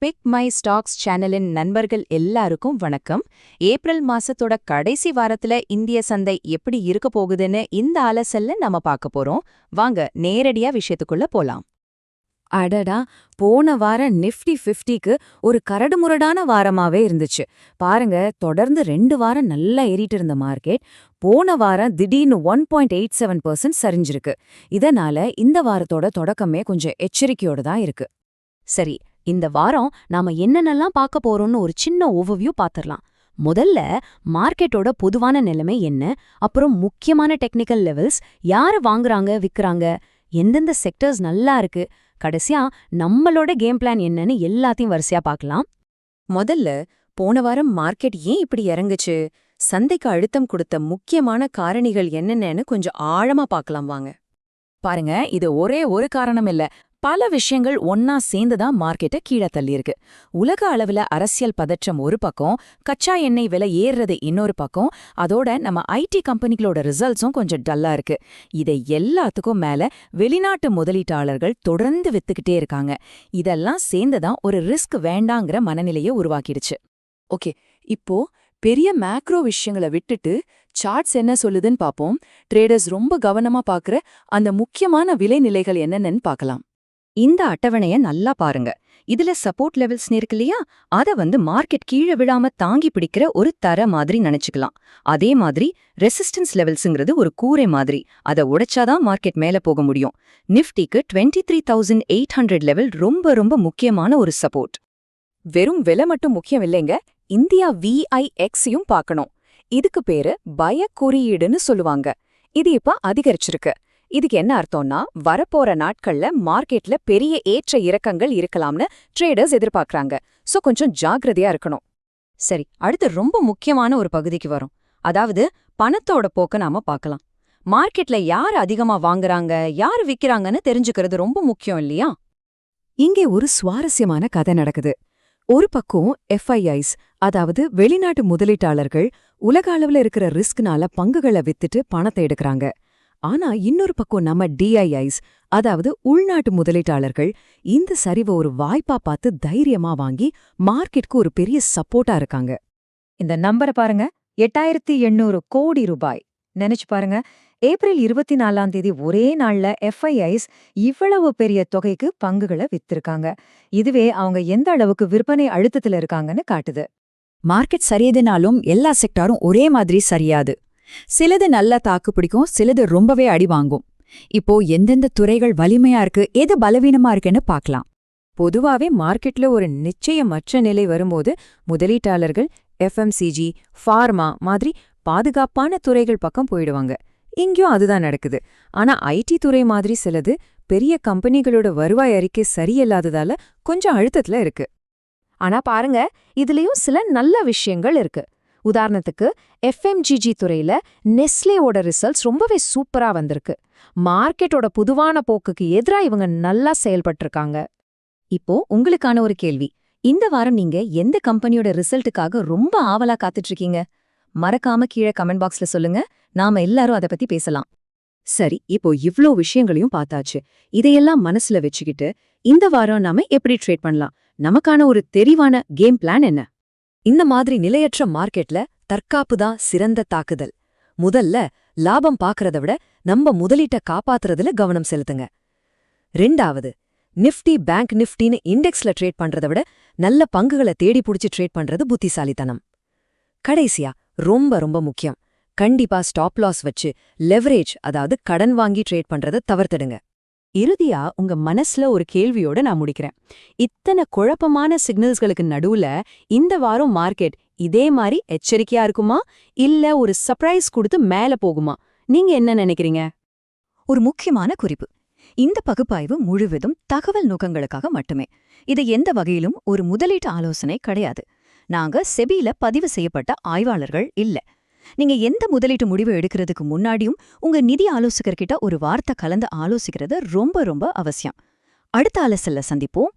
Big my stocks சேனலின் நண்பர்கள் எல்லாருக்கும் வணக்கம். ஏப்ரல் மாசத்தோட கடைசி வாரத்துல இந்திய சந்தை எப்படி இருக்க போகுதுன்னு இந்த அலசல்ல நம்ம பார்க்க போறோம். வாங்க நேரடியா விஷயத்துக்குள்ள போலாம். அடடா, போன வாரம் நிஃப்டி 50க்கு ஒரு கரடுமுரடான வாரமாவே இருந்துச்சு. பாருங்க, தொடர்ந்து 2 வாரம் நல்லா ஏறிட்டு இருந்த மார்க்கெட் போன வாரம் திடீர்னு 1.87% சரிஞ்சிருக்கு. இதனால இந்த வாரத்தோட தொடக்கமே கொஞ்சம் எச்சரிக்கையோட தான் இருக்கு. சரி, இந்த வாரம் நாம என்னென்னலாம் பார்க்க போறோம்னு ஒரு சின்ன ஓவர்வியூ பார்த்துடலாம். முதல்ல மார்க்கெட்டோட பொதுவான நிலைமை என்ன, அப்புறம் முக்கியமான டெக்னிக்கல் லெவல்ஸ், யாரு வாங்குறாங்க விக்கிறாங்க, எந்தெந்த செக்டர்ஸ் நல்லா இருக்கு, கடைசியா நம்மளோட கேம் பிளான் என்னன்னு எல்லாத்தையும் வரிசையா பார்க்கலாம். முதல்ல போன வாரம் மார்க்கெட் ஏன் இப்படி இறங்குச்சு, சந்தைக்கு அழுத்தம் கொடுத்த முக்கியமான காரணிகள் என்னென்னு கொஞ்சம் ஆழமா பார்க்கலாம் வாங்க. பாருங்க, இது ஒரே ஒரு காரணம் இல்ல, பல விஷயங்கள் ஒன்னா சேர்ந்துதான் மார்க்கெட்டை கீழே தள்ளியிருக்கு. உலக அளவுல அரசியல் பதற்றம் ஒரு பக்கம், கச்சா எண்ணெய் விலை ஏறுறது இன்னொரு பக்கம், அதோட நம்ம ஐடி கம்பெனிகளோட ரிசல்ட்ஸும் கொஞ்சம் டல்லா இருக்கு. இதை எல்லாத்துக்கும் மேல வெளிநாட்டு முதலீட்டாளர்கள் தொடர்ந்து வித்துக்கிட்டே இருக்காங்க. இதெல்லாம் சேர்ந்துதான் ஒரு ரிஸ்க் வேண்டாங்கிற மனநிலையை உருவாக்கிடுச்சு. ஓகே, இப்போ பெரிய மேக்ரோ விஷயங்களை விட்டுட்டு சார்ட்ஸ் என்ன சொல்லுதுன்னு பாப்போம். ட்ரேடர்ஸ் ரொம்ப கவனமா பாக்குற அந்த முக்கியமான விலைநிலைகள் என்னென்னு பார்க்கலாம். இந்த அட்டவணைய நல்லா பாருங்க. இதுல சப்போர்ட் லெவல்ஸ் இருக்கு இல்லையா, அத மார்க்கெட் கீழே விழாம தாங்கி பிடிக்கிற ஒரு தர மாதிரி நினைச்சுக்கலாம். அதே மாதிரி ரெசிஸ்டன்ஸ் லெவல்ஸ்ங்கிறது ஒரு கூரை மாதிரி, அதை உடைச்சாதான் மார்க்கெட் மேல போக முடியும். நிஃப்டிக்கு 23,800 லெவல் ரொம்ப ரொம்ப முக்கியமான ஒரு சப்போர்ட். வெறும் விலை மட்டும் முக்கியம் இல்லைங்க, இந்தியா VIXயும் பார்க்கணும். இதுக்கு பேரு பய குறியீடுன்னு சொல்லுவாங்க. இது இப்ப அதிகரிச்சிருக்கு. இதுக்கு என்ன அர்த்தம்னா, வரப்போற நாட்கள்ல மார்க்கெட்ல பெரிய ஏற்ற இறக்கங்கள் இருக்கலாம்னு ட்ரேடர்ஸ் எதிர்பார்க்கறாங்க. சோ கொஞ்சம் ஜாக்கிரதையா இருக்கணும். சரி, அடுத்து ரொம்ப முக்கியமான ஒரு பகுதிக்கு வரும். அதாவது பணத்தோட போக்க நாம பார்க்கலாம். மார்க்கெட்ல யார் அதிகமா வாங்குறாங்க, யார் விக்கிறாங்கன்னு தெரிஞ்சுக்கிறது ரொம்ப முக்கியம் இல்லையா? இங்கே ஒரு சுவாரஸ்யமான கதை நடக்குது. ஒரு பக்கம் FIIs, அதாவது வெளிநாட்டு முதலீட்டாளர்கள், உலக அளவுல இருக்கிற ரிஸ்க்னால பங்குகளை வித்துட்டு பணத்தை எடுக்கறாங்க. ஆனா இன்னொரு பக்கம் நம்ம DIIs, அதாவது உள்நாட்டு முதலீட்டாளர்கள், இந்த சரிவை ஒரு வாய்ப்பா பார்த்து தைரியமா வாங்கி மார்க்கெட்க்கு ஒரு பெரிய சப்போர்ட்டா இருக்காங்க. இந்த நம்பரை பாருங்க, 8,800 கோடி ரூபாய். நினைச்சு பாருங்க, ஏப்ரல் 24ஆம் தேதி ஒரே நாள்ல FIIs இவ்வளவு பெரிய தொகைக்கு பங்குகளை வித்திருக்காங்க. இதுவே அவங்க எந்த அளவுக்கு விற்பனை அழுத்தத்துல இருக்காங்கன்னு காட்டுது. மார்க்கெட் சரியதுனாலும் எல்லா செக்டாரும் ஒரே மாதிரி சரியாது. சிலது நல்லா தாக்கு பிடிக்கும், சிலது ரொம்பவே அடி வாங்கும். இப்போ எந்தெந்த துறைகள் வலிமையா இருக்கு, எது பலவீனமா இருக்குன்னு பார்க்கலாம். பொதுவாவே மார்க்கெட்ல ஒரு நிச்சயமற்ற நிலை வரும்போது முதலீட்டாளர்கள் FMCG, ஃபார்மா மாதிரி பாதுகாப்பான துறைகள் பக்கம் போயிடுவாங்க. இங்கேயும் அதுதான் நடக்குது. ஆனா IT துறை மாதிரி சிலது பெரிய கம்பெனிகளோட வருவாய் அறிக்கை சரியில்லாததால கொஞ்சம் அழுத்தத்துல இருக்கு. ஆனா பாருங்க, இதுலயும் சில நல்ல விஷயங்கள் இருக்கு. உதாரணத்துக்கு FMCG துறையில நெஸ்லேவோட ரிசல்ட்ஸ் ரொம்பவே சூப்பரா வந்திருக்கு. மார்க்கெட்டோட பொதுவான போக்குக்கு எதிரா இவங்க நல்லா செயல்பட்டிருக்காங்க. இப்போ உங்களுக்கான ஒரு கேள்வி, இந்த வாரம் நீங்க எந்த கம்பெனியோட ரிசல்ட்டுக்காக ரொம்ப ஆவலா காத்துட்டு இருக்கீங்க? மறக்காம கீழே கமெண்ட் பாக்ஸ்ல சொல்லுங்க, நாம எல்லாரும் அதை பத்தி பேசலாம். சரி, இப்போ இவ்ளோ விஷயங்களையும் பார்த்தாச்சு. இதையெல்லாம் மனசுல வச்சுக்கிட்டு இந்த வாரம் நாம எப்படி ட்ரேட் பண்ணலாம்? நமக்கான ஒரு தெரிவான கேம் பிளான் என்ன? இந்த மாதிரி நிலையற்ற மார்க்கெட்ல தற்காப்பு தான் சிறந்த தாக்குதல். முதல்ல லாபம் பாக்குறத விட நம்ம முதலீட்டை காப்பாத்துறதுல கவனம் செலுத்துங்க. 2வது, நிஃப்டி பேங்க் நிஃப்டின்னு இண்டெக்ஸ்ல ட்ரேட் பண்றத விட நல்ல பங்குகளை தேடி புடிச்சு ட்ரேட் பண்றது புத்திசாலித்தனம். கடைசியா ரொம்ப ரொம்ப முக்கியம், கண்டிப்பா ஸ்டாப் லாஸ் வச்சு லெவரேஜ், அதாவது கடன் வாங்கி ட்ரேட் பண்றத தவிர்த்திடுங்க. இறுதியா உங்க மனசுல ஒரு கேள்வியோட நான் முடிக்கிறேன். இத்தனை குழப்பமான சிக்னல்ஸ்களுக்கு நடுவுல இந்த வாரம் மார்க்கெட் இதே மாதிரி எச்சரிக்கையா இருக்குமா, இல்ல ஒரு சர்ப்ரைஸ் கொடுத்து மேல போகுமா? நீங்க என்ன நினைக்கிறீங்க? ஒரு முக்கியமான குறிப்பு, இந்த பகுப்பாய்வு முழுவதும் தகவல் நோக்கங்களுக்காக மட்டுமே. இது எந்த வகையிலும் ஒரு முதலீட்டு ஆலோசனை கிடையாது. நாங்க செபியில பதிவு செய்யப்பட்ட ஆய்வாளர்கள் இல்ல. நீங்க எந்த முதலீட்டு முடிவு எடுக்கிறதுக்கு முன்னாடியும் உங்க நிதி ஆலோசகர்கிட்ட ஒரு வார்த்தை கலந்து ஆலோசிக்கிறது ரொம்ப ரொம்ப அவசியம். அடுத்த அலசல்ல சந்திப்போம்.